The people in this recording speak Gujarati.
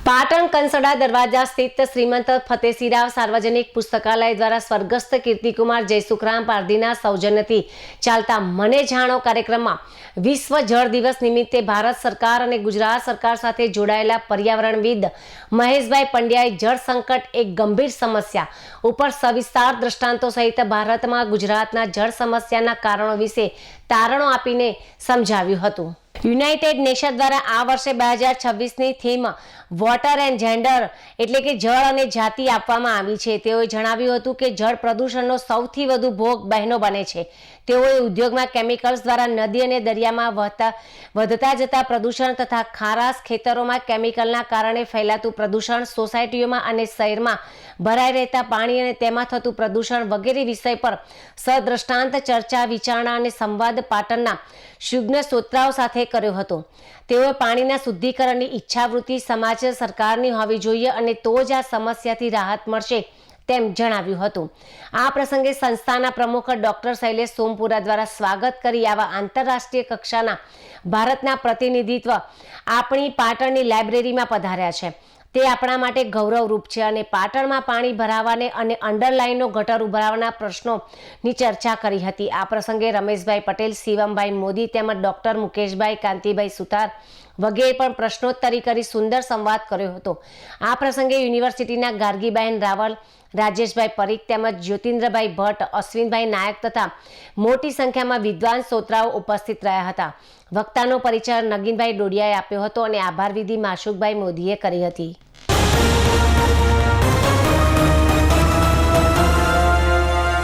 પાટણ કંસડા દરવાજા સ્થિત શ્રીમંત ફતેસિંહરાવ સાર્વજનિક પુસ્તકાલય દ્વારા સ્વર્ગસ્થ કીર્તિકુમાર જયસુખરામ પારધીના સૌજન્યથી ચાલતા મને જાણો કાર્યક્રમમાં વિશ્વ જળ દિવસ નિમિત્તે ભારત સરકાર અને ગુજરાત સરકાર સાથે જોડાયેલા પર્યાવરણવિદ મહેશભાઈ પંડ્યાએ જળ સંકટ એક ગંભીર સમસ્યા ઉપર સવિસ્તાર દ્રષ્ટાંતો સહિત ભારતમાં ગુજરાતના જળ સમસ્યાના કારણો વિશે તારણો આપીને સમજાવ્યું હતું। યુનાઇટેડ નેશન દ્વારા આ વર્ષે 2026ની થીમ વોટર એન્ડ જેન્ડર એટલે કે જળ અને જાતિ આપવામાં આવી છે। તેઓએ જણાવ્યું હતું કે જળ પ્રદૂષણનો સૌથી વધુ ભોગ બહેનો બને છે। તેઓએ ઉદ્યોગમાં કેમિકલ્સ દ્વારા નદી અને દરિયામાં વધતા જતા પ્રદૂષણ તથા ખારાશ ખેતરોમાં કેમિકલના કારણે ફેલાતું પ્રદૂષણ સોસાયટીઓમાં અને શહેરમાં ભરાઈ રહેતા પાણી અને તેમાં થતું પ્રદૂષણ વગેરે વિષય પર સદ્રષ્ટાંત ચર્ચા વિચારણા અને સંવાદ પાટણના શુગ્ન શ્રોતાઓ સાથે કર્યો હતો। તેઓએ પાણીના શુદ્ધિકરણની ઈચ્છાવૃત્તિ સમાજ સરકારની હોવી જોઈએ અને તો જ આ સમસ્યાથી રાહત મળશે તેમ જણાવ્યું હતું। આ પ્રસંગે સંસ્થાના પ્રમુખ ડોક્ટર શૈલેષ સોમપુરા દ્વારા સ્વાગત કરી આવા આંતરરાષ્ટ્રીય કક્ષાના ભારતના પ્રતિનિધિત્વ આપણી પાટણની લાઇબ્રેરીમાં પધાર્યા છે। તે આપણા માટે ગૌરવરૂપ છે અને પાટણમાં પાણી ભરાવાને અને અંડરલાઇનનો ગટર ઉભરાવાના પ્રશ્નોની ચર્ચા કરી હતી। આ પ્રસંગે રમેશભાઈ પટેલ, શિવમભાઈ મોદી તેમજ ડોક્ટર મુકેશભાઈ, કાંતિભાઈ સુતાર વગેરે પણ પ્રશ્નોત્તરી કરી સુંદર સંવાદ કર્યો હતો। આ પ્રસંગે યુનિવર્સિટીના ગાર્ગીબહેન રાવલ, રાજેશભાઈ પરીખ તેમજ જ્યોતિન્દ્રભાઈ ભટ્ટ, અશ્વિનભાઈ નાયક તથા મોટી સંખ્યામાં વિદ્વાન શ્રોતાઓ ઉપસ્થિત રહ્યા હતા। વક્તાનો પરિચય નગીનભાઈ ડોડિયાએ આપ્યો હતો અને આભાર વિધિ માશુકભાઈ મોદીએ કરી હતી।